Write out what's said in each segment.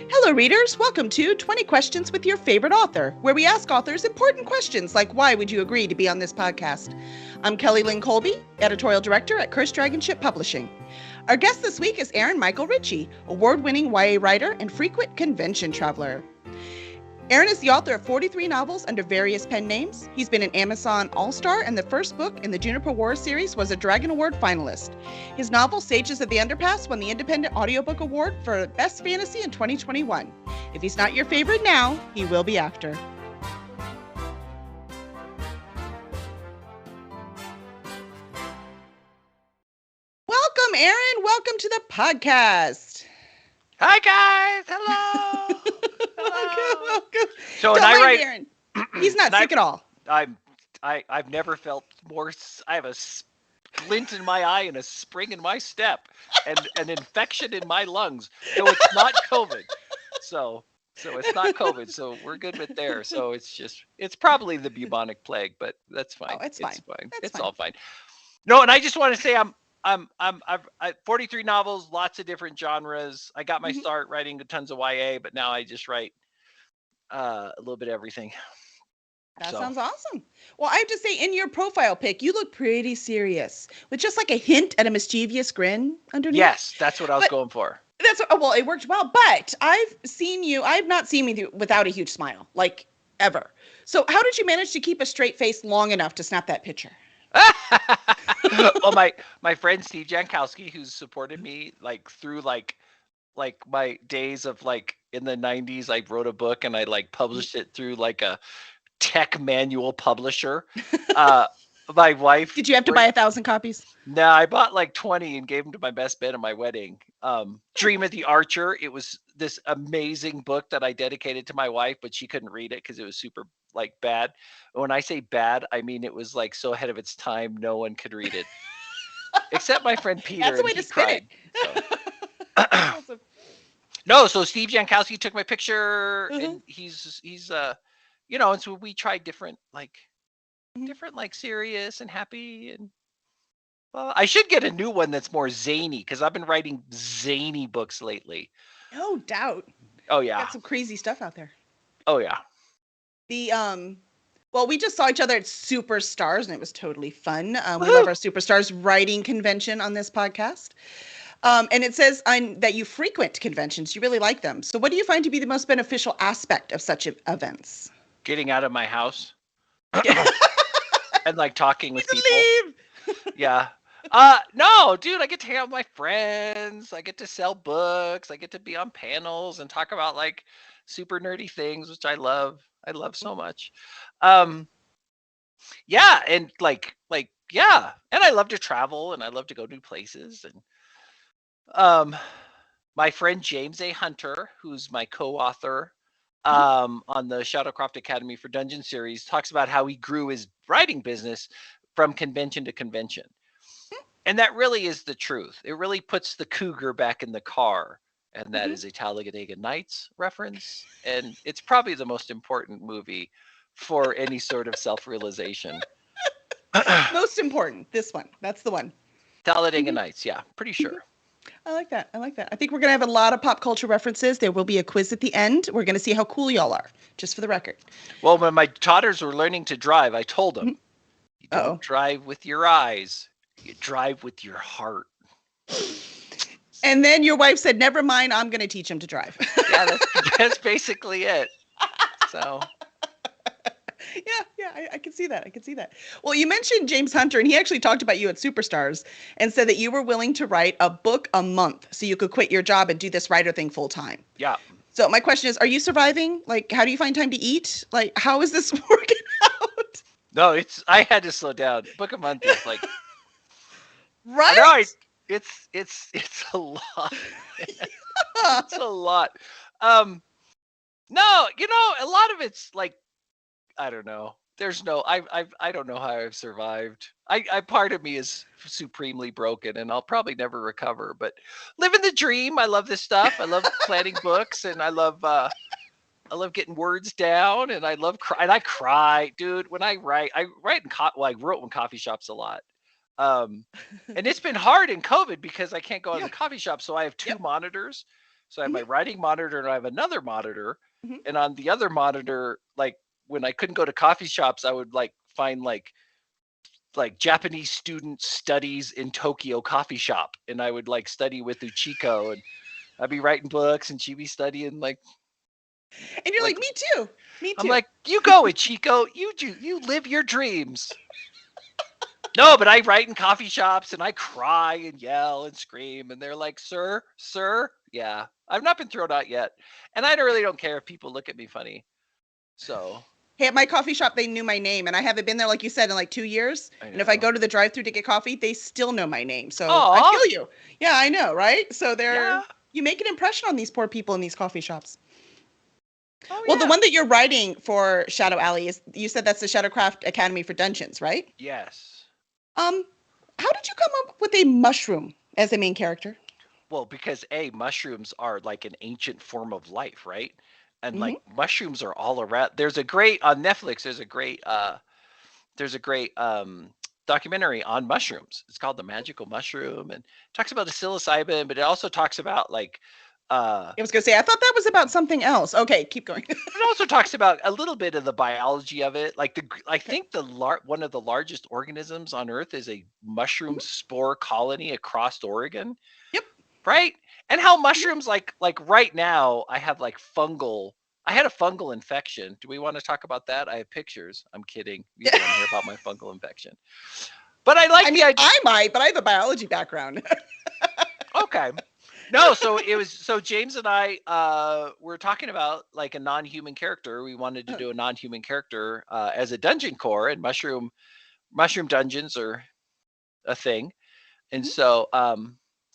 Hello, readers. Welcome to 20 Questions with Your Favorite Author, where we ask authors important questions like why would you agree to be on this podcast? I'm Kelly Lynn Colby, editorial director at Cursed Dragon Ship Publishing. Our guest this week is Aaron Michael Ritchey, award-winning YA writer and frequent convention traveler. Aaron is the author of 43 novels under various pen names. He's been an Amazon All-Star, and the first book in the Juniper War series was a Dragon Award finalist. His novel, Sages of the Underpass, won the Independent Audiobook Award for Best Fantasy in 2021. If he's not your favorite now, he will be after. Welcome, Aaron. Welcome to the podcast. Hi, guys. Hello. Welcome. So, and I write. Aaron. He's not sick at all. I've never felt more. I have a glint in my eye and a spring in my step, and an infection in my lungs. So it's not COVID. So it's not COVID. So we're good with there. So it's probably the bubonic plague, but that's fine. Oh, it's fine. It's all fine. No, and I just want to say I've 43 novels, lots of different genres. I got my start writing tons of YA, but now I just write a little bit of everything. That sounds awesome. Well, I have to say, in your profile pic, you look pretty serious, with just like a hint at a mischievous grin underneath. Yes, that's what I was going for. Well, it worked well, but I've not seen you without a huge smile, like ever. So how did you manage to keep a straight face long enough to snap that picture? Well, my friend Steve Jankowski, who's supported me like through like my days of like in the 90s, I wrote a book and I like published it through like a tech manual publisher. My wife. Did you have to buy 1,000 copies? No, I bought like 20 and gave them to my best man at my wedding. Dream of the Archer. It was this amazing book that I dedicated to my wife, but she couldn't read it because it was super like bad. When I say bad, I mean it was like so ahead of its time, no one could read it. Except my friend Peter. That's the way to spin it. So. No, so Steve Jankowski took my picture, and he's and so we tried different like serious and happy, and well, I should get a new one that's more zany because I've been writing zany books lately. No doubt. Oh yeah. Got some crazy stuff out there. Oh yeah. Well, we just saw each other at Superstars, and it was totally fun. We love our Superstars writing convention on this podcast. And it says that you frequent conventions. You really like them. So what do you find to be the most beneficial aspect of such events? Getting out of my house. And like talking with people. Leave. Yeah. No, dude, I get to hang out with my friends. I get to sell books. I get to be on panels and talk about like super nerdy things, which I love. I love so much. Yeah, and yeah, and I love to travel and I love to go new places. And my friend James A. Hunter, who's my co-author on the Shadowcroft Academy for Dungeon series, talks about how he grew his writing business from convention to convention. And that really is the truth. It really puts the cougar back in the car. And that is a Talladega Nights reference. And it's probably the most important movie for any sort of self-realization. Most important, this one. That's the one. Talladega Nights, yeah, pretty sure. I like that. I think we're going to have a lot of pop culture references. There will be a quiz at the end. We're going to see how cool y'all are, just for the record. Well, when my daughters were learning to drive, I told them, you don't drive with your eyes, you drive with your heart. And then your wife said, never mind, I'm going to teach him to drive. Yeah, that's basically it. So... Yeah, I can see that. Well, you mentioned James Hunter, and he actually talked about you at Superstars and said that you were willing to write a book a month so you could quit your job and do this writer thing full time. Yeah. So my question is, are you surviving? Like, how do you find time to eat? Like, how is this working out? No, I had to slow down. Book a month is like... Right? No, it's a lot. It's a lot. No, a lot of it's like, I don't know. There's no, I don't know how I've survived. Part of me is supremely broken and I'll probably never recover, but living the dream. I love this stuff. I love planning books and I love getting words down and I cry, dude. When I write I wrote in coffee shops a lot. And it's been hard in COVID because I can't go out in the coffee shop. So I have two monitors So I have my writing monitor and I have another monitor. Mhm. And on the other monitor, like when I couldn't go to coffee shops, I would like find like Japanese student studies in Tokyo coffee shop. And I would like study with Uchiko, and I'd be writing books and she'd be studying like, And you're like, me too. Me I'm too. like, you go, Uchiko, you live your dreams. No, but I write in coffee shops and I cry and yell and scream, and they're like, sir, yeah. I've not been thrown out yet. And I really don't care if people look at me funny. So Hey, at my coffee shop, they knew my name, and I haven't been there, like you said, in like 2 years. And if I go to the drive-thru to get coffee, they still know my name. So I feel you. Yeah, I know, right? So you make an impression on these poor people in these coffee shops. Oh, well, the one that you're writing for Shadow Alley is, you said that's the Shadowcraft Academy for Dungeons, right? Yes. How did you come up with a mushroom as a main character? Well, because mushrooms are like an ancient form of life, right? And like mushrooms are all around. There's a great on Netflix. There's a great documentary on mushrooms. It's called The Magical Mushroom, and talks about the psilocybin, but it also talks about like I was gonna say, I thought that was about something else. Okay, keep going. it also talks about a little bit of the biology of it. Like I think one of the largest organisms on Earth is a mushroom spore colony across Oregon. Yep. Right? And how mushrooms like right now I had a fungal infection. Do we want to talk about that? I have pictures. I'm kidding. You don't want to hear about my fungal infection. But I like the idea. I might, but I have a biology background. Okay. No, so James and I were talking about like a non-human character. We wanted to do a non-human character as a dungeon core, and mushroom dungeons are a thing. And so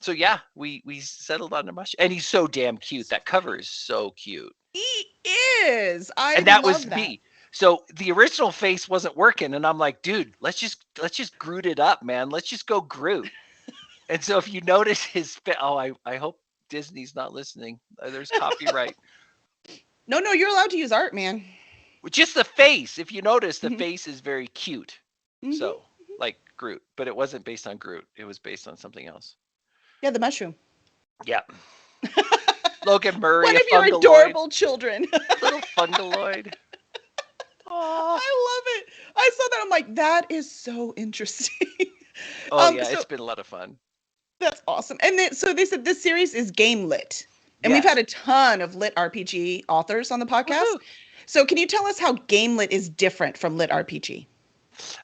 yeah, we settled on a mushroom, and he's so damn cute. That cover is so cute. He is. And that was me. So the original face wasn't working, and I'm like, dude, let's just Groot it up, man. Let's just go Groot. And so if you notice his I hope Disney's not listening. There's copyright. No, you're allowed to use art, man. Just the face. If you notice, the face is very cute. So like Groot, but it wasn't based on Groot. It was based on something else. Yeah, the mushroom. Yeah. Logan Murray, one of your adorable children. Little fungaloid. Oh, I love it. I saw that. I'm like, that is so interesting. It's been a lot of fun. That's awesome. And so they said this series is Gamelit. And we've had a ton of lit RPG authors on the podcast. Woo-hoo. So can you tell us how Gamelit is different from lit RPG?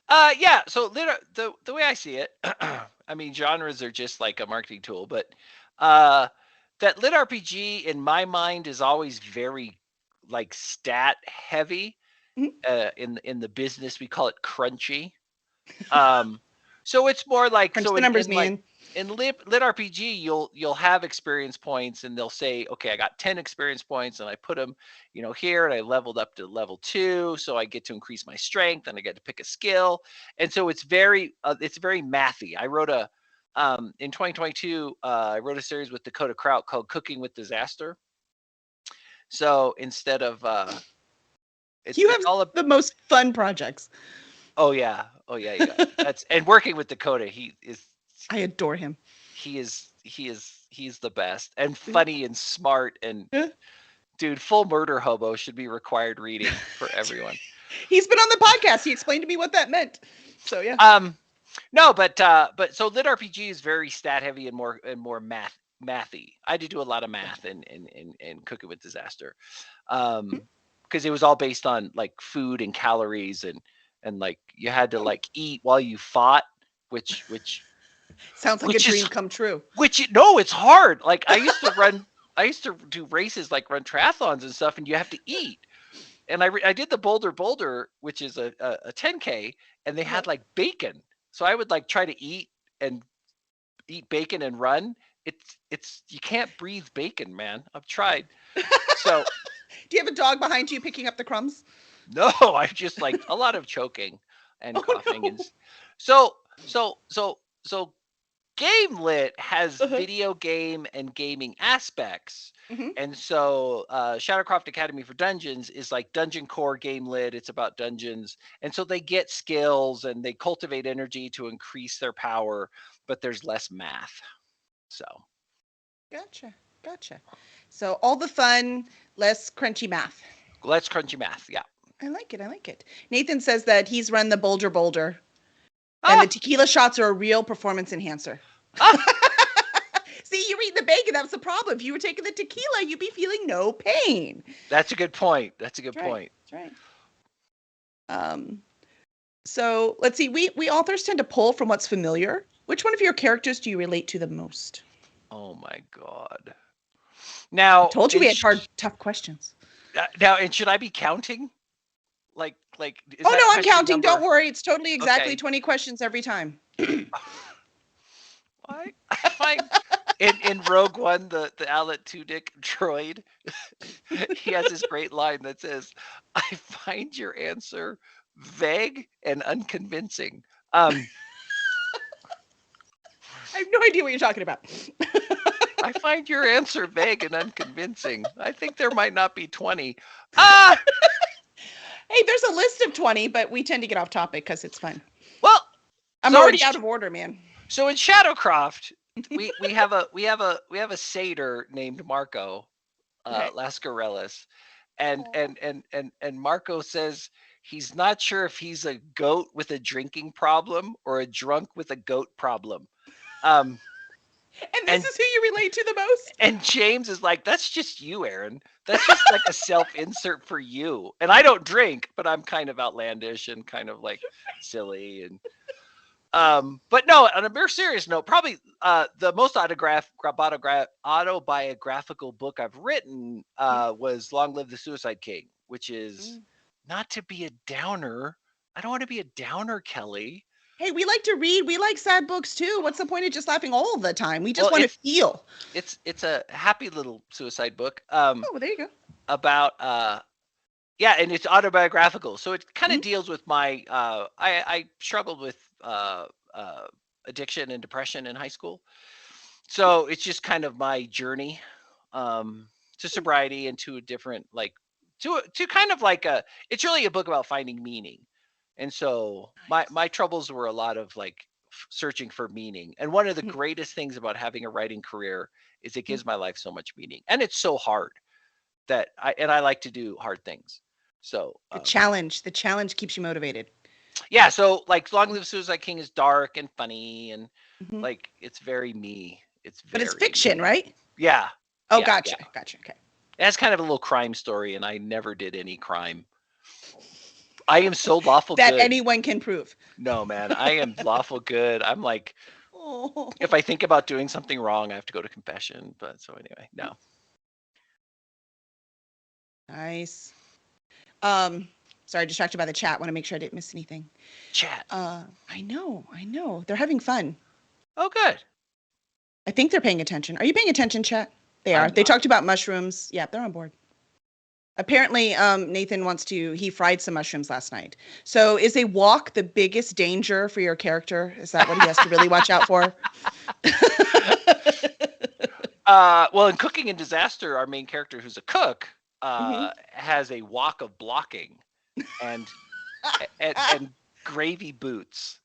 Yeah. So the way I see it, I mean, genres are just like a marketing tool, but that lit RPG in my mind is always very like stat heavy. In the business, we call it crunchy. So it's more like crunch the numbers, man. In lit RPG, you'll have experience points, and they'll say, okay, I got 10 experience points, and I put them, here, and I leveled up to level 2, so I get to increase my strength, and I get to pick a skill, and so it's very mathy. I wrote in 2022, I wrote a series with Dakota Kraut called Cooking with Disaster. So instead of you have all of the most fun projects. Oh yeah. That's and working with Dakota, I adore him. He's the best and funny and smart and dude, Full Murder Hobo should be required reading for everyone. He's been on the podcast. He explained to me what that meant. So yeah. No, but so lit RPG is very stat heavy and more mathy. I had to do a lot of math in Cooking with Disaster. Because it was all based on like food and calories and like you had to like eat while you fought, which sounds like a dream come true. No, it's hard. Like I used to do races, like run triathlons and stuff, and you have to eat. And I did the Boulder, which is a 10K, and they had like bacon. So I would like try to eat bacon and run. It's you can't breathe bacon, man. I've tried. So do you have a dog behind you picking up the crumbs? No, I just like a lot of choking and coughing. No. And so Gamelit has video game and gaming aspects. And so Shadowcraft Academy for Dungeons is like Dungeon Core Gamelit. It's about dungeons. And so they get skills and they cultivate energy to increase their power, but there's less math. So. Gotcha. Gotcha. So all the fun, less crunchy math. Let's crunchy math. Yeah. I like it. I like it. Nathan says that he's run the Boulder, and the Ah, tequila shots are a real performance enhancer. ah, See, you're eating the bacon. That's the problem. If you were taking the tequila, you'd be feeling no pain. that's a good point. That's a good That's right. point. That's right. So let's see. We authors tend to pull from what's familiar. Which one of your characters do you relate to the most? Oh my God. Now, Told you we had hard, tough questions. and should I be counting? Like, is Oh that no, I'm question counting. number? Don't worry. It's totally exactly Okay. 20 questions every time. I find in Rogue One, the Alan Tudyk droid, he has this great line that says, "I find your answer vague and unconvincing." I have no idea what you're talking about. I find your answer vague and unconvincing. I think there might not be 20. Ah, Hey, there's a list of 20, but we tend to get off topic because it's fun. well, I'm so already out of order, man. So in Shadowcroft, we have a satyr named Marco, Okay. Lascarellis, and Marco says he's not sure if he's a goat with a drinking problem or a drunk with a goat problem. And this is who you relate to the most? And James is like, that's just you, Aaron. That's just like a self-insert for you. And I don't drink, but I'm kind of outlandish and kind of like silly. And but no, on a more serious note, probably the most autobiographical book I've written was Long Live the Suicide King, which is not to be a downer. I don't want to be a downer, Kelly. Hey, we like to read. We like sad books too. What's the point of just laughing all the time? We just want to feel. It's a happy little suicide book. Oh, there you go. About yeah, and it's autobiographical, so it kind of deals with my I struggled with addiction and depression in high school, so it's just kind of my journey to sobriety and to a different to kind of like it's really a book about finding meaning. And so my troubles were a lot of like searching for meaning. And one of the greatest things about having a writing career is it gives my life so much meaning. And it's so hard that I like to do hard things. So the challenge keeps you motivated. Yeah, so like Long Live Suicide King is dark and funny and like it's very me. But it's fiction, right? Yeah. Oh, yeah, gotcha. Yeah. Gotcha. Okay. That's kind of a little crime story, and I never did any crime. I am so lawful that good. anyone can prove. No, man, I am lawful good. I'm like, if I think about doing something wrong, I have to go to confession. But so anyway, no. Nice. Sorry, distracted by the chat. Want to make sure I didn't miss anything. Chat. I know. They're having fun. Oh, good. I think they're paying attention. Are you paying attention, chat? They are. They talked about mushrooms. Yeah, they're on board. Apparently, Nathan he fried some mushrooms last night. So is a walk the biggest danger for your character? Is that what he has to really watch out for? Well, in Cooking and Disaster, our main character, who's a cook, has a walk of blocking and gravy boots.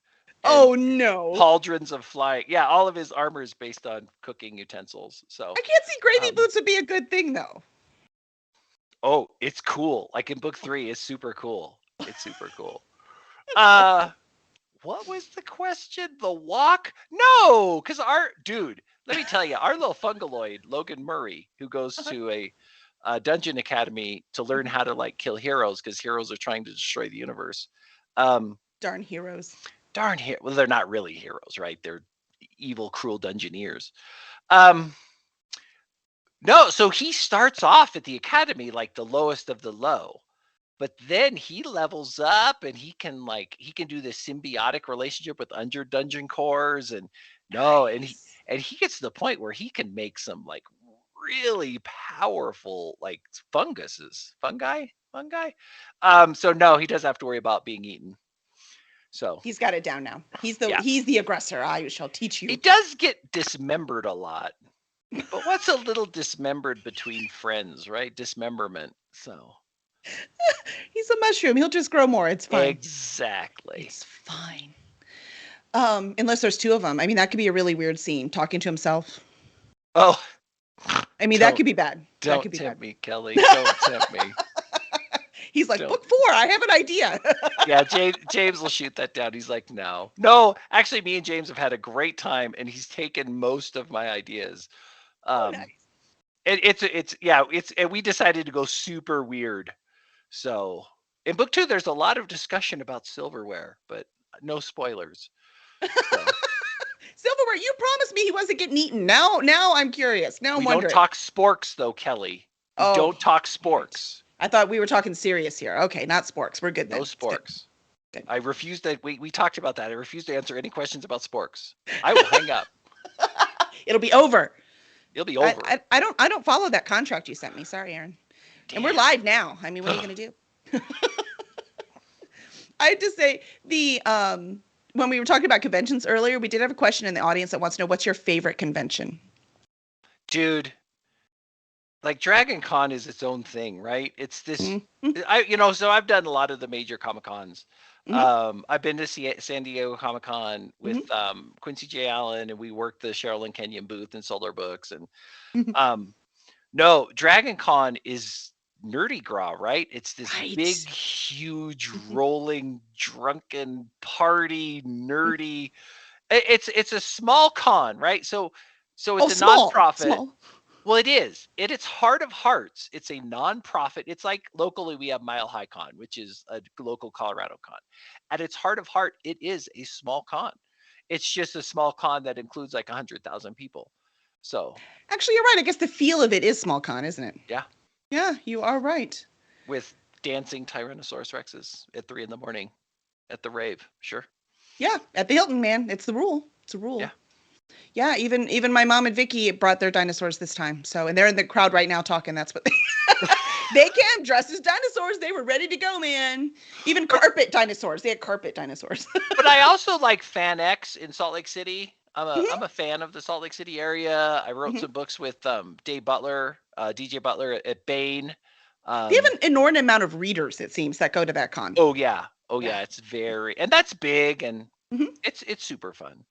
Oh no! Pauldrons of flying. Yeah, all of his armor is based on cooking utensils. So I can't see gravy boots would be a good thing though. Oh, it's cool. Like in book 3, it's super cool. It's super cool. What was the question? The walk? No, because let me tell you, our little fungaloid, Logan Murray, who goes to a dungeon academy to learn how to like kill heroes because heroes are trying to destroy the universe. Darn heroes. Well, they're not really heroes, right? They're evil, cruel dungeoneers. No, so he starts off at the academy like the lowest of the low, but then he levels up and he can do this symbiotic relationship with under dungeon cores and he gets to the point where he can make some like really powerful like fungi. So no, he doesn't have to worry about being eaten. So he's got it down now. He's the aggressor. I shall teach you. He does get dismembered a lot. But what's a little dismembered between friends, right? Dismemberment. So he's a mushroom. He'll just grow more. It's fine. Exactly. It's fine. Unless there's 2 of them. I mean, that could be a really weird scene. Talking to himself. Oh. I mean, that could be bad. That Don't could be tempt bad. me, Kelly. Don't tempt me. He's like, Don't. book 4. I have an idea. Yeah, James will shoot that down. He's like, no. Actually, me and James have had a great time, and he's taken most of my ideas. Nice. And we decided to go super weird. So in book 2, there's a lot of discussion about silverware, but no spoilers. So. Silverware, you promised me he wasn't getting eaten. Now I'm curious. Now I'm We wondering. don't talk sporks, though, Kelly. We don't talk sporks. I thought we were talking serious here. Okay, not sporks. We're good then. No sporks. Good. I refuse to. We talked about that. I refuse to answer any questions about sporks. I will hang up. It'll be over. It'll be over. I don't follow that contract you sent me. Sorry, Aaron. Damn. And we're live now. I mean, what are you gonna do? I had to say when we were talking about conventions earlier, we did have a question in the audience that wants to know what's your favorite convention. Dude, like Dragon Con is its own thing, right? It's this. Mm-hmm. So I've done a lot of the major Comic Cons. Mm-hmm. I've been to San Diego Comic Con with Quincy J. Allen, and we worked the Cheryl and Kenyon booth and sold our books. And no, Dragon Con is nerdy gras, right? It's this big, huge, rolling, drunken party, nerdy. It's a small con, right? So it's a nonprofit. Small. Well, it is. It's Heart of Hearts. It's a nonprofit. It's like locally we have Mile High Con, which is a local Colorado con. At its heart of heart, it is a small con. It's just a small con that includes like 100,000 people. So actually, you're right. I guess the feel of it is small con, isn't it? Yeah. Yeah, you are right. With dancing Tyrannosaurus Rexes at 3 a.m. at the rave. Sure. Yeah, at the Hilton, man. It's the rule. It's a rule. Yeah. Yeah, even my mom and Vicky brought their dinosaurs this time. So, and they're in the crowd right now talking. That's what they came dressed as dinosaurs. They were ready to go, man. Even carpet dinosaurs. They had carpet dinosaurs. But I also like Fan X in Salt Lake City. I'm a fan of the Salt Lake City area. I wrote some books with Dave Butler, DJ Butler at Bain. They have an inordinate amount of readers, it seems, that go to that con. Oh yeah. It's and that's big, and it's super fun.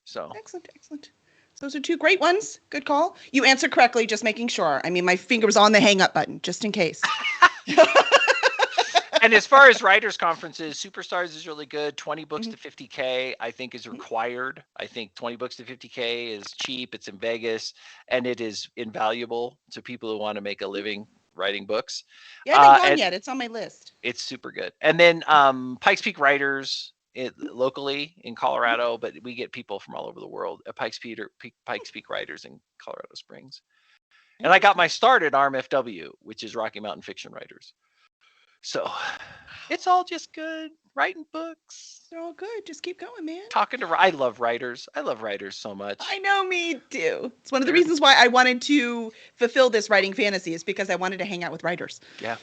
So excellent. Those are 2 great ones. Good call. You answered correctly, just making sure. I mean, my finger was on the hang up button, just in case. And as far as writers' conferences, Superstars is really good. 20 books to 50K, I think, is required. I think 20 books to 50K is cheap. It's in Vegas, and it is invaluable to people who want to make a living writing books. Yeah, I haven't gone yet. It's on my list. It's super good. And then Pikes Peak Writers locally in Colorado, but we get people from all over the world. Pikes Peak Writers in Colorado Springs. And I got my start at RMFW, which is Rocky Mountain Fiction Writers. So it's all just good. Writing books. They're all good. Just keep going, man. I love writers. I love writers so much. I know, me too. It's one of the reasons why I wanted to fulfill this writing fantasy, is because I wanted to hang out with writers. Yeah.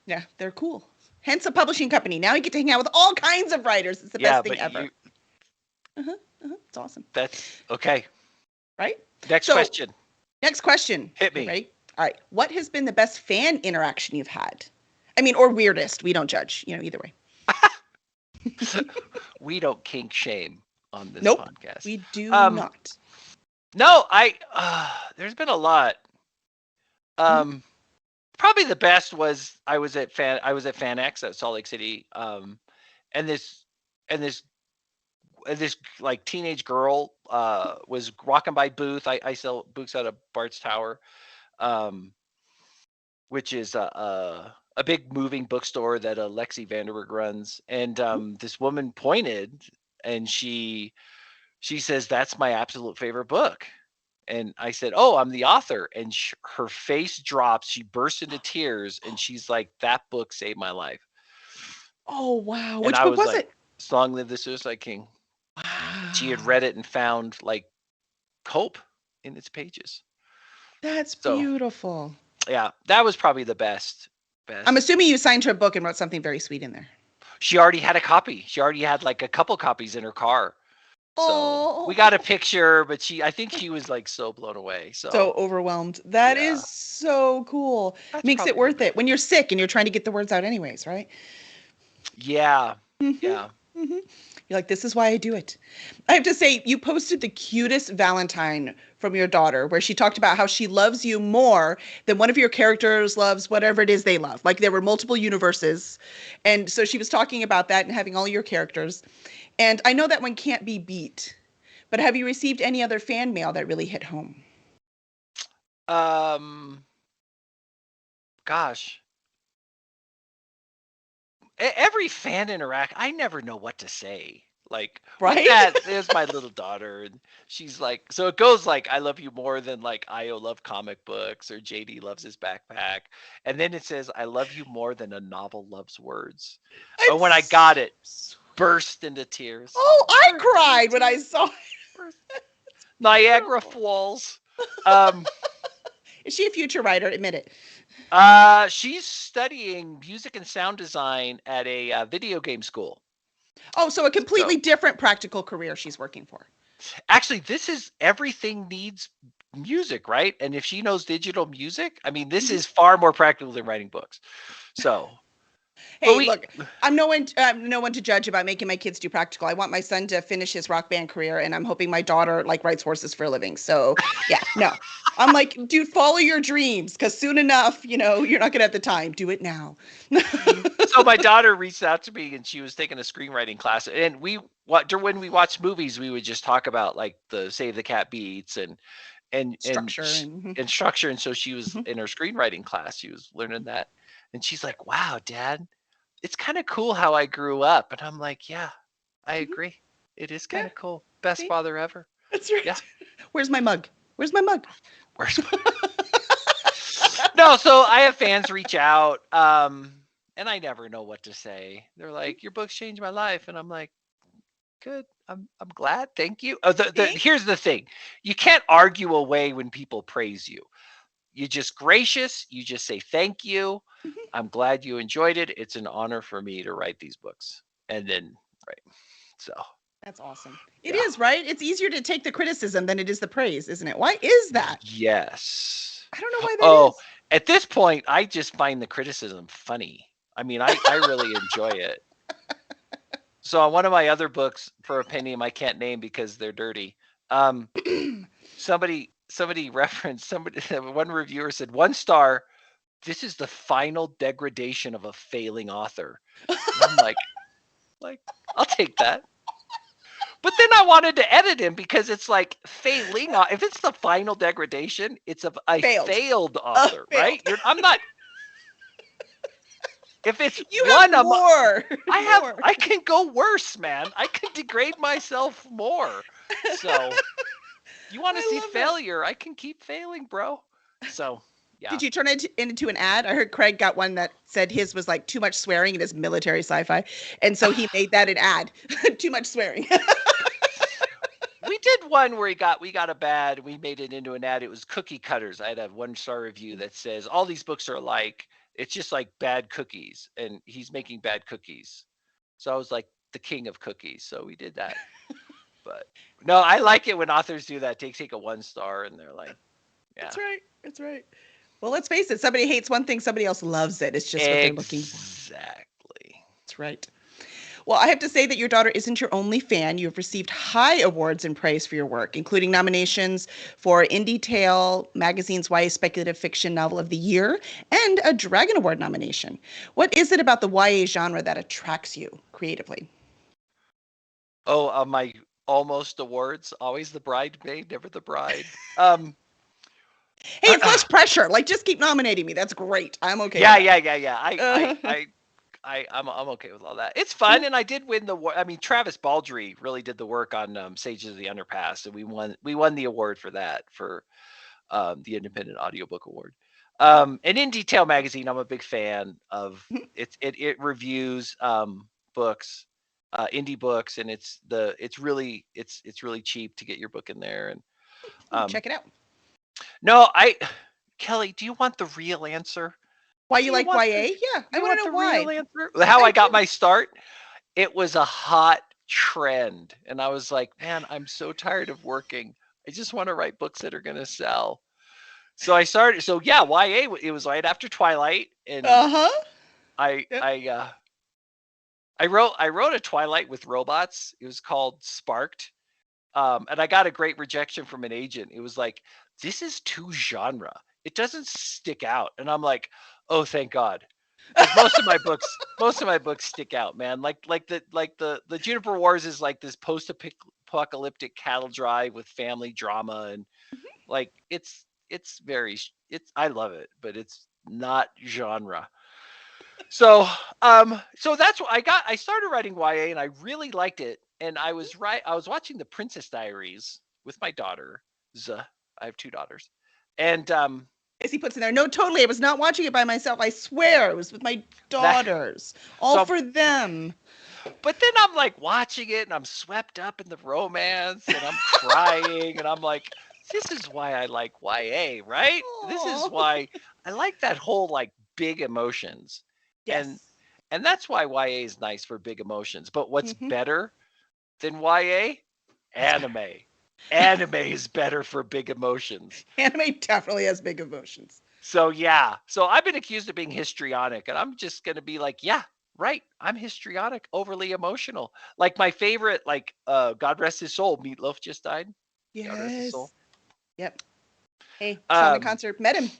Yeah, they're cool. Hence a publishing company. Now you get to hang out with all kinds of writers. It's the best thing ever. It's awesome. That's okay. Right? Next question. Hit me. Ready? All right. What has been the best fan interaction you've had? I mean, or weirdest. We don't judge, either way. We don't kink shame on this podcast. We do not. No, there's been a lot. Probably the best was I was at Fan X at Salt Lake City, and this like teenage girl was walking by booth. I sell books out of Bart's Tower, which is a big moving bookstore that Lexi Vanderberg runs, and this woman pointed, and she says, "That's my absolute favorite book." And I said, "Oh, I'm the author." And her face drops. She bursts into tears, and she's like, "That book saved my life." Oh, wow. Which book was it? Long Live the Suicide King. Wow. She had read it and found like hope in its pages. That's beautiful. Yeah, that was probably the best. I'm assuming you signed her book and wrote something very sweet in there. She already had a copy. She already had like a couple copies in her car. So we got a picture, but I think she was like so blown away. So overwhelmed. That is so cool. Makes it worth it when you're sick and you're trying to get the words out anyways, right? Yeah. Mm-hmm. Yeah. Mm-hmm. You're like, this is why I do it. I have to say, you posted the cutest Valentine from your daughter where she talked about how she loves you more than one of your characters loves whatever it is they love. Like there were multiple universes. And so she was talking about that and having all your characters. And I know that one can't be beat. But have you received any other fan mail that really hit home? Gosh. Every fan interact, I never know what to say. Like with Right? that, there's my little daughter, and she's like, so it goes like, I love you more than like Io love comic books or JD loves his backpack, and then it says, I love you more than a novel loves words. And when I It's got it, so- burst into tears. Oh, I Burst into cried when I tears. saw it. Burst. Niagara Beautiful. Falls. Um, Is she a future writer? Admit it. she's studying music and sound design at a video game school. Oh, so a completely So different practical career she's working for. actually, this is everything needs music, right? And if she knows digital music, I mean, this is far more practical than writing books. So, but Hey, we, look, I'm no one to judge about making my kids do practical. I want my son to finish his rock band career, and I'm hoping my daughter like rides horses for a living. So yeah, no, I'm like, dude, follow your dreams, because soon enough, you're not gonna have the time. Do it now. so my daughter reached out to me and she was taking a screenwriting class, and when we watched movies, we would just talk about like the Save the Cat beats and Structure and and structure. And so she was mhm. in her screenwriting class, she was learning that, and she's like, "Wow, Dad, it's kind of cool how I grew up." And I'm like, "Yeah, I Mhm. agree. It is kind Yeah, of cool. Best see, father ever." that's Yeah. right. Where's my mug? Where's my mug? Where's my No, so I have fans reach out, and I never know what to say. They're like, "Your books changed my life," and I'm like, "Good. I'm glad. Thank you." See? Here's the thing: you can't argue away when people praise you. You're just gracious. You just say thank you. Mhm. I'm glad you enjoyed it. It's an honor for me to write these books, and then right. So That's awesome. It yeah. is, right? It's easier to take the criticism than it is the praise, isn't it? Why is that? Yes. I don't know why that Oh, is. at this point, I just find the criticism funny. I mean, I really enjoy it. So on one of my other books, for a penny I can't name because they're dirty. Somebody referenced somebody. One reviewer said 1 star. This is the final degradation of a failing author, and I'm like I'll take that. But then I wanted to edit him because it's like failing. If it's the final degradation, it's of a Failed. failed author, Failed. right? I'm not. If it's You have one, more. More. I can go worse, man. I can degrade myself more. So you want to I see love that. failure? I can keep failing, bro. So yeah. Did you turn it into an ad? I heard Craig got one that said his was like too much swearing in his military sci-fi. And so he made that an ad. Too much swearing. We did one where we got a bad, we made it into an ad. It was cookie cutters. I had a 1 star review that says all these books are alike. It's just like bad cookies, and he's making bad cookies. So I was like the king of cookies. So we did that. But no, I like it when authors do that. Take a 1 star and they're like, yeah. That's right. That's right. Well, let's face it. Somebody hates one thing, somebody else loves it. It's just what they're looking for. Exactly. That's right. Well, I have to say that your daughter isn't your only fan. You have received high awards and praise for your work, including nominations for Indie Tale Magazine's YA Speculative Fiction Novel of the Year and a Dragon Award nomination. What is it about the YA genre that attracts you creatively? Oh, my almost awards, always the bridesmaid, never the bride. Um, Hey, it's less pressure. Like, just keep nominating me. That's great. I'm okay with yeah, that. yeah. Uh, I'm okay with all that. It's fun, and I did win the. I mean, Travis Baldry really did the work on Sages of the Underpass, and we won the award for that for the Independent Audiobook Award. And in Detail Magazine, I'm a big fan of it reviews books, indie books, and it's really cheap to get your book in there. And um, check it out. no, Kelly, do you want the real answer? Why Do you you like want the YA? Yeah, I you want want to the know real why. answer? How I I got do. my start? It was a hot trend, and I was like, man, I'm so tired of working. I just want to write books that are going to sell. So I started. So yeah, YA. It was right after Twilight, and Uh huh. I Yep. I I wrote a Twilight with robots. It was called Sparked. And I got a great rejection from an agent. It was like, this is too genre. It doesn't stick out. And I'm like, oh, thank God. Because most of my books stick out, man. Like the Juniper Wars is like this post-apocalyptic cattle drive with family drama, and like it's I love it, but it's not genre. So so that's what I started writing YA and I really liked it. And I was watching The Princess Diaries with my daughter. I have two daughters. And As he puts in there, no, totally. I was not watching it by myself. I swear it was with my that daughters. All so for them. but then I'm like watching it and I'm swept up in the romance and I'm crying and I'm like, this is why I like YA, right? This is Aw. why I like that whole like big emotions. And Yes. and that's why YA is nice for big emotions. But what's Mm-hmm. better than YA? Anime. Anime is better for big emotions. Anime definitely has big emotions. So yeah. So I've been accused of being histrionic, and I'm just gonna be like, yeah, right. I'm histrionic, overly emotional. Like my favorite, like God rest his soul, Meatloaf just died. God rest his soul. Yes. Yep. Hey, saw him in Um, concert, met him.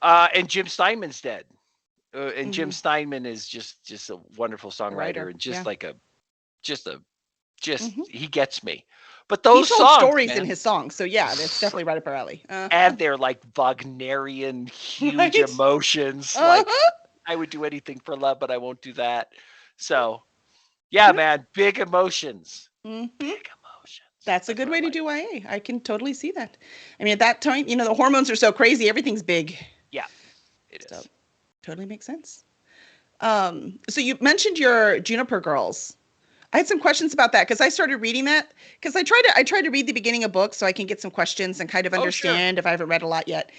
and Jim Steinman's dead. And Jim Mm-hmm. Steinman is just a wonderful The songwriter writer. and Yeah. just a just Mm-hmm. he gets me. But He those told songs, stories in man, his songs, so yeah, that's definitely right up our alley. and they're like Wagnerian, huge Right? emotions. Like Uh-huh. I would do anything for love, but I won't do that. So yeah, Yep. man, big emotions, Mm-hmm. big emotions. That's a That's good what way I to like. do YA. I can totally see that. I mean, at that time, the hormones are so crazy, everything's big. Yeah, it So is. totally makes sense. So you mentioned your Juniper Girls. I had some questions about that because I started reading that because I try to read the beginning of books so I can get some questions and kind of Oh sure. understand if I haven't read a lot yet.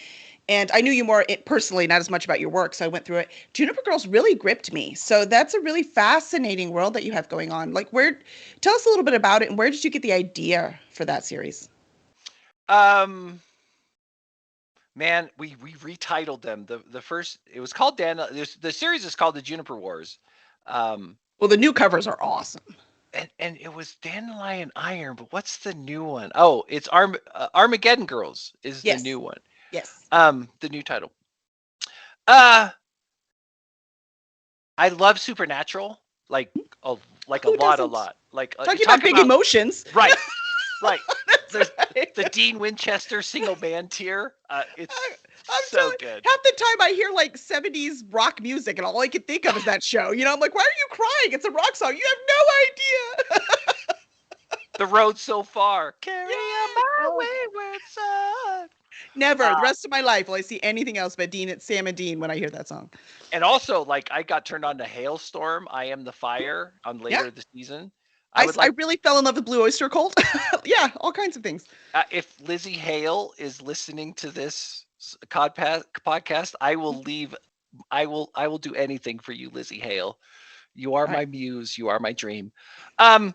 And I knew you more personally, not as much about your work, so I went through it. Juniper Girls really gripped me. So that's a really fascinating world that you have going on. Like, tell us a little bit about it and where did you get the idea for that series? Um, man, we retitled them. The first it was called the series is called the Juniper Wars. Um, Well, the new covers are awesome. and it was Dandelion Iron, but what's the new one? Oh, it's Armageddon Girls is the Yes. new one. Yes. The new title. Uh, I love Supernatural, like a Who a doesn't? lot. Like you Talking talk about big about emotions. right, right. That's There's right. the Dean Winchester single man tier. It's I'm so telling good. half the time I hear like 70s rock music and all I can think of is that show. I'm like, why are you crying? It's a rock song. You have no idea. The road so far, carry on Yes. my Oh, wayward son. never. The Uh, rest of my life will I see anything else but Dean, Sam and Dean when I hear that song. and also, like, I got turned on to Hailstorm. I Am the Fire on Yeah. later this season. I I, would I like really fell in love with Blue Oyster Cult. Yeah, all kinds of things. if Lizzie Hale is listening to this podcast, I will leave. I will do anything for you, Lizzie Hale. You are All right. my muse. You are my dream. Um,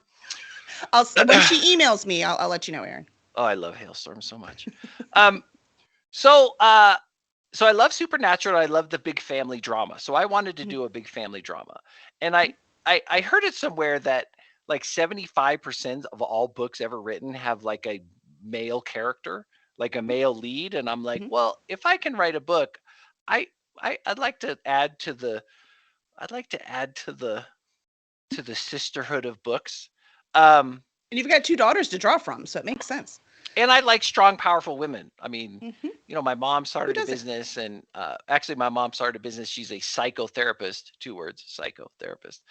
When she emails me, I'll let you know, Aaron. oh, I love Hailstorm so much. Um, so so I love Supernatural. I love the big family drama. So I wanted to Mhm. do a big family drama, and I heard it somewhere that like 75% of all books ever written have like a male character, like a male lead, and I'm like, Mhm. well, if I can write a book, I I'd like to add to the to the sisterhood of books. Um, And you've got two daughters to draw from, so it makes sense. and I like strong, powerful women. I mean, Hmm. my mom Who started a doesn't? business, and actually, my mom started a business. She's a psychotherapist, 2 words, psychotherapist.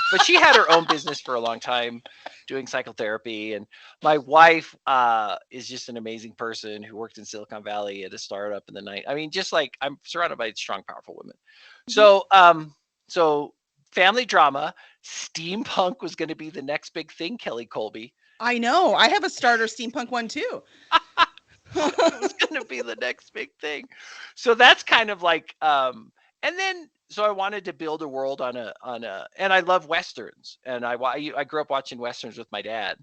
But she had her own business for a long time, doing psychotherapy. And my wife is just an amazing person who worked in Silicon Valley at a startup in the night. I mean, just like I'm surrounded by strong, powerful women. Hmm. So family drama, steampunk was going to be the next big thing. Kelly Colby. I know. I have a starter steampunk one too. It was going to be the next big thing. So that's kind of like and then so I wanted to build a world and I love westerns, and I grew up watching westerns with my dad.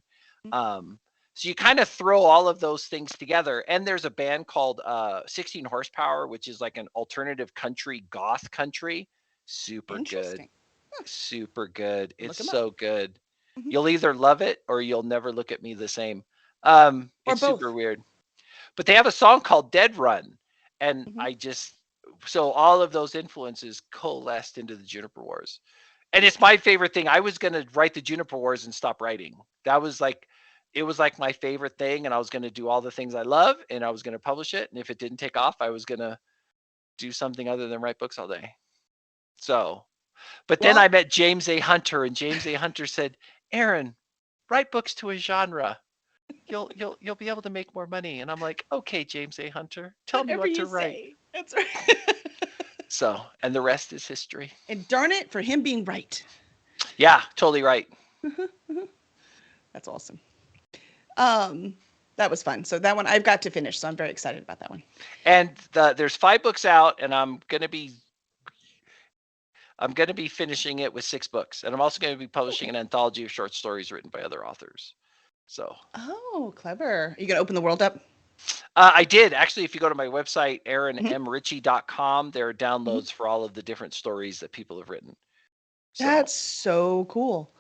Um so you kind of throw all of those things together, and there's a band called 16 Horsepower, which is like an alternative country, goth country, super good. Interesting. Super good. Look It's him up. so good. Mhm. You'll either love it or you'll never look at me the same. Or It's super both. weird. But they have a song called Dead Run. And Mhm. so all of those influences coalesced into the Juniper Wars. And it's my favorite thing. I was going to write the Juniper Wars and stop writing. It was like my favorite thing. And I was going to do all the things I love and I was going to publish it. And if it didn't take off, I was going to do something other than write books all day. So, but then Well, I met James A. Hunter and James A. Hunter said, Aaron, write books to a genre. You'll be able to make more money. And I'm like, okay, James A. Hunter, tell me whatever what you to write. say. That's right. So, and the rest is history. And darn it for him being right. Yeah, totally right. That's awesome. Um, that was fun. So that one I've got to finish. So I'm very excited about that one. And there's 5 books out, and I'm gonna be finishing it with 6 books, and I'm also gonna be publishing an anthology of short stories written by other authors. So. Oh, clever. Are you gonna open the world up? I did actually. If you go to my website, Mhm. aaronmritchey.com, there are Mhm. downloads for all of the different stories that people have written. So. That's so cool.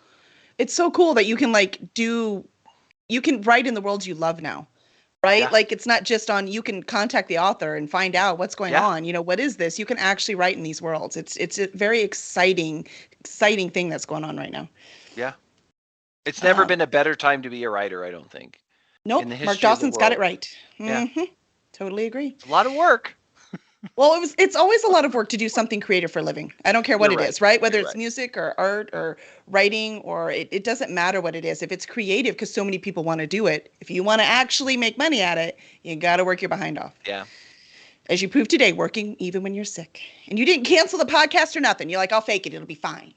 It's so cool that you can you can write in the worlds you love now, right? Yeah. Like it's not just on, you can contact the author and find out what's going Yeah. on. What is this? You can actually write in these worlds. It's a very exciting thing that's going on right now. Yeah. It's never Um, been a better time to be a writer, I don't think, in nope, the Mark history of the Dawson's got it world. right. Yeah. Totally agree. It's a lot of work. Well, it's always a lot of work to do something creative for a living. I don't care what You're it right. is, right? Whether You're it's right. music or art or writing, or it doesn't matter what it is. If it's creative, because so many people want to do it, if you want to actually make money at it, you got to work your behind off. Yeah. As you proved today, working even when you're sick. And you didn't cancel the podcast or nothing. You're like, I'll fake it. It'll be fine.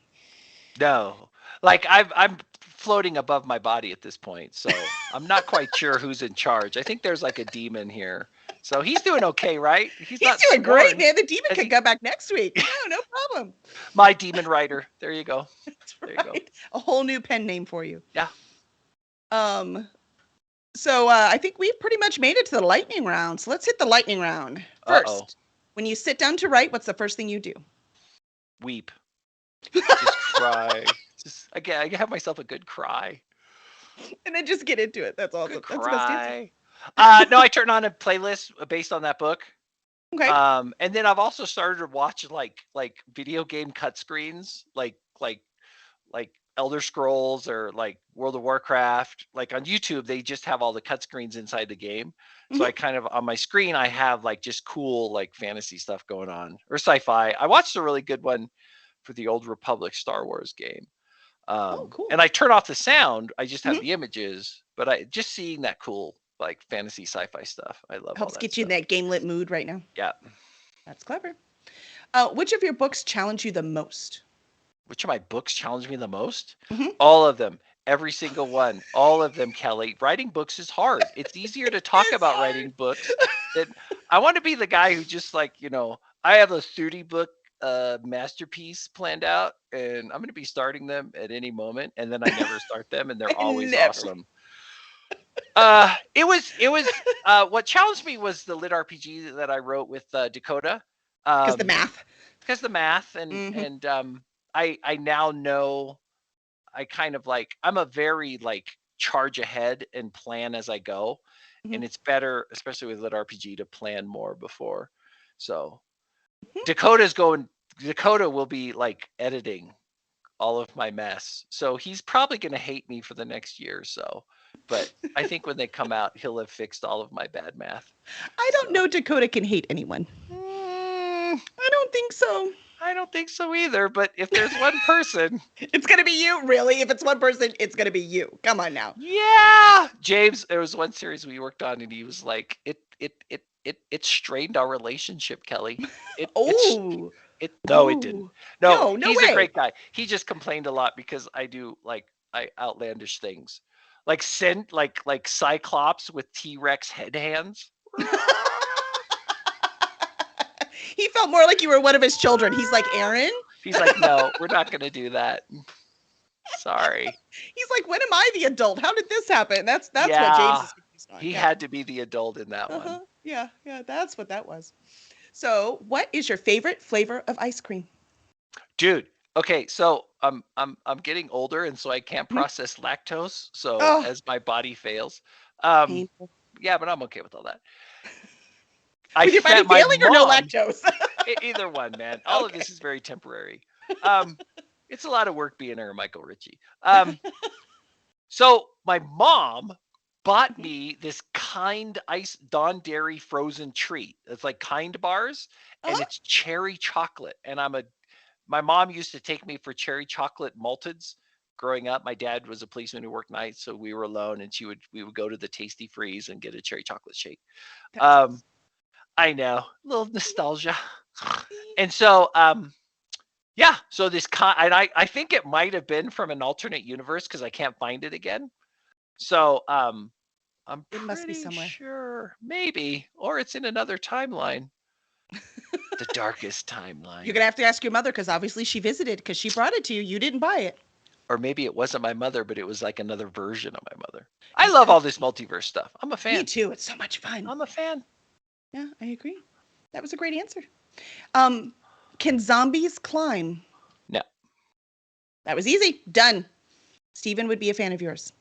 No. Like I'm floating above my body at this point, so I'm not quite sure who's in charge. I think there's like a demon here. So he's doing okay, right? He's He's not doing great, sworn. man. The demon Has can he? come back next week. No problem. My demon writer. There you go. That's There you go. right. A whole new pen name for you. Yeah. Um, So I think we've pretty much made it to the lightning round. So let's hit the lightning round. Uh-oh. First, when you sit down to write, what's the first thing you do? Weep. Just cry. I have myself a good cry. And then just get into it. That's awesome. Good That's the best answer. cry. No, I turn on a playlist based on that book. Okay. And then I've also started to watch like video game cut screens, like Elder Scrolls or like World of Warcraft. Like on YouTube, they just have all the cut screens inside the game. So Mhm. I kind of on my screen, I have like just cool like fantasy stuff going on or sci-fi. I watched a really good one for the Old Republic Star Wars game. Oh, And cool. I turn off the sound. I just have Mhm. the images, but I just seeing that cool like fantasy sci-fi stuff. I love all Helps that get you in stuff. that Gamelit mood right now. Yeah. That's clever. Which of your books challenge you the most? Which of my books challenge me the most? Mhm. All of them. Every single one. All of them, Kelly. Writing books is hard. It's easier to talk It's about hard. writing books than I want to be the guy who just like, I have a 30 book masterpiece planned out and I'm going to be starting them at any moment and then I never start them and they're I always never. awesome. It was what challenged me was the lit RPG that I wrote with Dakota. Because the Um math. because the math and Mhm. I now know I kind of like I'm a very like charge ahead and plan as I go, Mhm. and it's better, especially with lit RPG, to plan more before. So Mhm. Dakota will be like editing all of my mess, so he's probably going to hate me for the next year or so. But I think when they come out, he'll have fixed all of my bad math. I don't So. know Dakota can hate anyone. Mm, I don't think so. I don't think so either. But if there's one person. It's gonna be you, really. If it's one person, it's gonna be you. Come on now. Yeah, James. There was one series we worked on, and he was like, "It strained our relationship, Kelly. It's Oh, it. No, it didn't. oh, No, no he's a way. great guy. He just complained a lot because I do like I outlandish things, like send like Cyclops with T-Rex head hands. He felt more like you were one of his children. He's like, Aaron. He's like, no, we're not gonna do that. Sorry. He's like, when am I the adult? How did this happen? That's what James Yeah, is confused on. he Yeah. had to be the adult in that one. Yeah. That's what that was. So, what is your favorite flavor of ice cream? Dude, Okay, so I'm getting older, and so I can't Mhm. process lactose. So Oh, as my body fails, um, painful. yeah, but I'm okay with all that. I With your body found my failing or no mom. lactose? Either one, man. All of Okay. this is very temporary. Um, it's a lot of work being Michael Ritchie. So my mom bought Mhm. me this Kind Ice Dawn Dairy frozen treat. It's like Kind bars, and Uh-huh. it's cherry chocolate. And my mom used to take me for cherry chocolate malteds growing up. My dad was a policeman who worked nights, so we were alone, and we would go to the Tasty Freeze and get a cherry chocolate shake. That's Um, awesome. I know, a little nostalgia. And so, yeah, so and I think it might have been from an alternate universe because I can't find it again. So, I'm It must be pretty somewhere. sure maybe, or it's in another timeline, the darkest You're timeline. gonna have to ask your mother because obviously she visited because she brought it to you. You didn't buy it. Or maybe it wasn't my mother, but it was like another version of my mother. I It love could all this be. multiverse stuff. I'm a Me fan. too. It's so much fun. I'm a fan. Yeah, I agree. That was a great answer. Um, can zombies climb? No, That was easy. Done. Steven would be a fan of yours.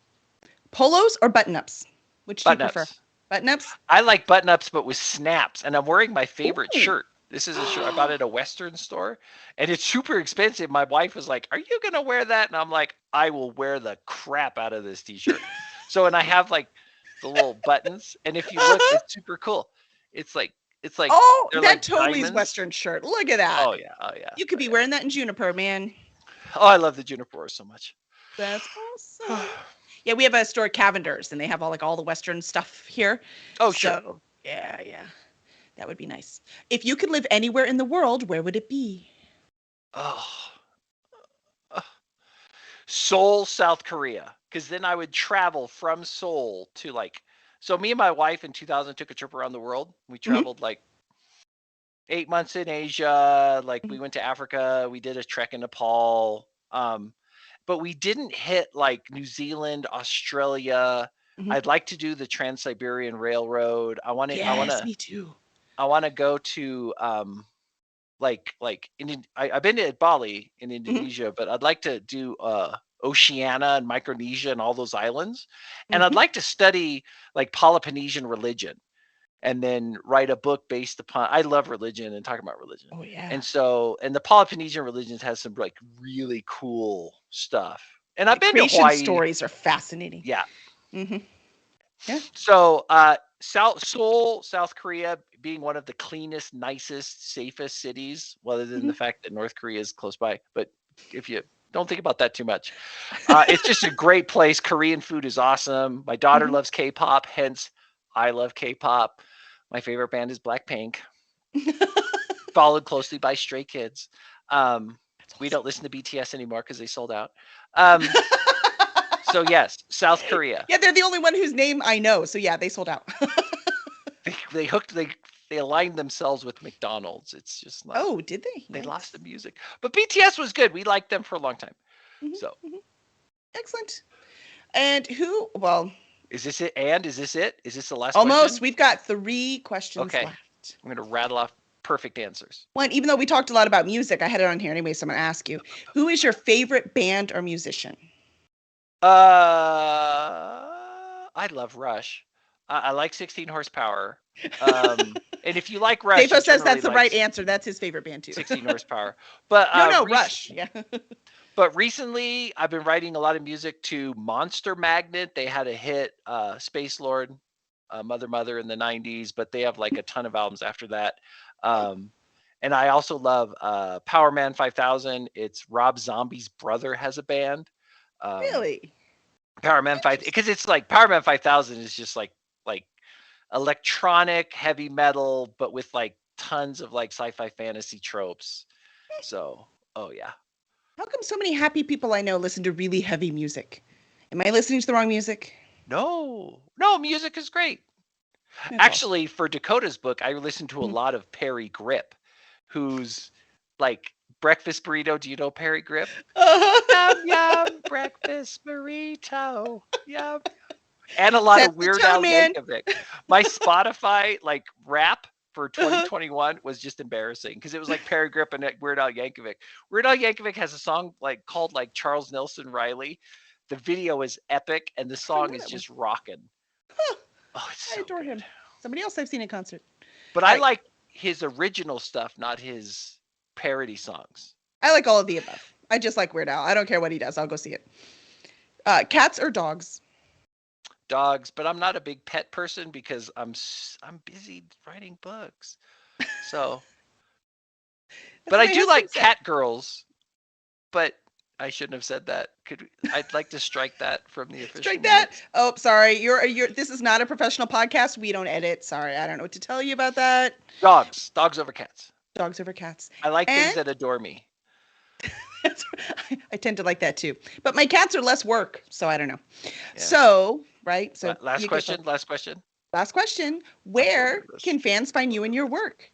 Polos or button ups? Which do you button prefer? ups. Button ups? I like button ups, but with snaps. And I'm wearing my favorite Ooh. shirt. This is a shirt I bought at a Western store, and it's super expensive. My wife was like, "Are you gonna wear that?" And I'm like, "I will wear the crap out of this t-shirt." So, and I have like the little buttons, and if you look, Uh-huh. it's super cool. It's like it's like Oh, they're that like totally is diamonds. Western shirt. Look at that. Oh yeah, oh yeah, You could oh be yeah. wearing that in Juniper, man. Oh, I love the juniper so much. That's awesome. Yeah, we have a store, Cavender's, and they have all the Western stuff here. Oh sure. So, yeah, yeah, that would be nice. If you could live anywhere in the world, where would it be? Oh, uh, Seoul, South Korea, because then I would travel from Seoul to like. So me and my wife in 2000 took a trip around the world. We Mhm, traveled like 8 months in Asia. Like mhm, we went to Africa. We did a trek in Nepal. But we didn't hit like New Zealand, Australia. mhm. I'd like to do the Trans-Siberian Railroad. Yes, me too. I want to go to I've been to Bali in Mhm, Indonesia, but I'd like to do Oceania and Micronesia and all those islands, and I'd mhm. like to study like Peloponnesian religion, and then write a book based upon. I love religion and talking about religion, Oh, yeah. and the Peloponnesian religions has some like really cool stuff. And The I've been to creation Hawaii, stories are fascinating. yeah. Mhm. Yeah. So, Seoul, South Korea, being one of the cleanest, nicest, safest cities, other than the Mhm. fact that North Korea is close by. But if you don't think about that too much, it's just a great place. Korean food is awesome. My daughter Mhm. loves K-pop, hence I love K-pop. My favorite band is Blackpink, followed closely by Stray Kids. Um, That's we awesome. don't listen to BTS anymore because they sold out. Um, so yes, South Korea. Yeah, they're the only one whose name I know. So yeah, they sold out. They hooked they aligned themselves with McDonald's. It's just not. Oh, did they? They lost Yikes. the music. But BTS was good. We liked them for a long time. Mhm, So, mhm. Excellent. And who? Well, is this it? And is this it? Is this the last almost. question? We've got 3 questions Okay. left. I'm going to rattle off perfect answers. One, even though we talked a lot about music, I had it on here anyway, so I'm going to ask you, who is your favorite band or musician? I love Rush. I like 16 horsepower. And if you like Rush, you Davo says generally that's the like right answer. That's his favorite band too. 16 horsepower. But No, no, Rush. Yeah. But recently, I've been writing a lot of music to Monster Magnet. They had a hit, Space Lord, Mother Mother in the 90s, but they have like a ton of albums after that. Um, and I also love Power Man 5000. It's Rob Zombie's brother has a band. Um, Really? Power Man 5, Interesting. because it's like Power Man 5000 is just like electronic heavy metal, but with like tons of like sci-fi fantasy tropes. So, oh yeah. How come so many happy people I know listen to really heavy music? Am I listening to the wrong music? No, no, music is great. That's awesome. Actually, for Dakota's book, I listened to a Mhm. lot of Perry Grip, who's like breakfast burrito. Do you know Perry Grip? Yum yum, breakfast burrito. Yum. And a lot of Sets the Weird tone, Al man. Yankovic. My Spotify like rap for 2021 was just embarrassing because it was like Perry Grip and Weird Al Yankovic. Weird Al Yankovic has a song called Charles Nelson Riley. The video is epic and the song is just rocking. Oh, it's so I adore him. Somebody else I've seen in concert. But I like his original stuff, not his parody songs. I like all of the above. I just like Weird Al. I don't care what he does. I'll go see it. Cats or dogs? Dogs, but I'm not a big pet person because I'm busy writing books. So, but I do like cat girls. But I shouldn't have said that. I'd like to strike that from the official. Strike that. Minutes. Oh, sorry. You're. This is not a professional podcast. We don't edit. Sorry, I don't know what to tell you about that. Dogs over cats. Dogs over cats. I like things that adore me. I tend to like that too. But my cats are less work, so I don't know. Yeah. So, right. So last question. Last question. Where can fans find you and your work?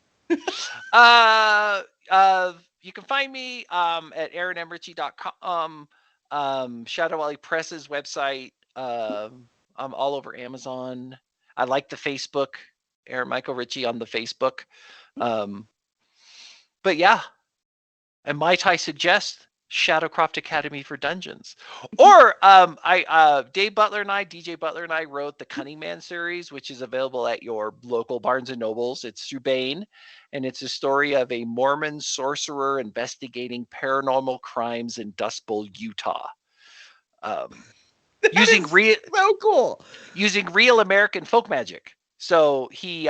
You can find me at aaronmritchey.com, Shadow Alley Press's website. I'm all over Amazon. I like the Facebook, Aaron Michael Ritchey on the Facebook. But yeah. And might I suggest Shadowcroft Academy for Dungeons? Or DJ Butler and I wrote the Cunning Man series, which is available at your local Barnes & Nobles. It's through Bain, and it's a story of a Mormon sorcerer investigating paranormal crimes in Dust Bowl, Utah. Using real American folk magic. So he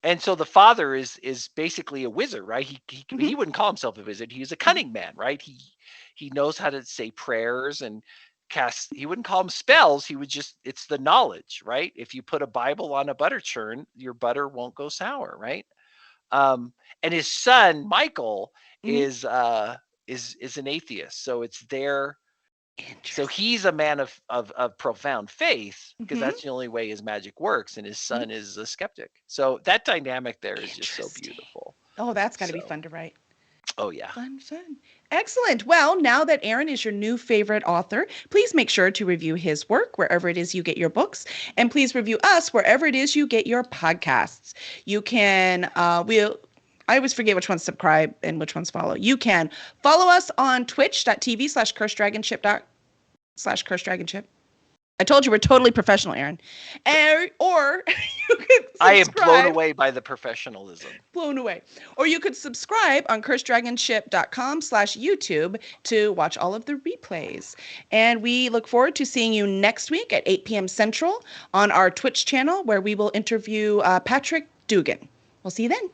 and so the father is basically a wizard, right? He wouldn't call himself a wizard. He's a cunning man, right? He knows how to say prayers and cast. He wouldn't call them spells. He would it's the knowledge, right? If you put a Bible on a butter churn, your butter won't go sour, right? And his son Michael is an atheist, so it's their. So he's a man of profound faith because that's the only way his magic works, and his son is a skeptic. So that dynamic there is just so beautiful. Oh, that's got to be fun to write. Oh, yeah. Fun. Excellent. Well, now that Aaron is your new favorite author, please make sure to review his work wherever it is you get your books. And please review us wherever it is you get your podcasts. You can, I always forget which ones subscribe and which ones follow. You can follow us on twitch.tv/cursedragonship. I told you we're totally professional, Aaron. Or you could subscribe. I am blown away by the professionalism. Blown away. Or you could subscribe on cursedragonship.com/YouTube to watch all of the replays. And we look forward to seeing you next week at 8 p.m. Central on our Twitch channel, where we will interview Patrick Dugan. We'll see you then.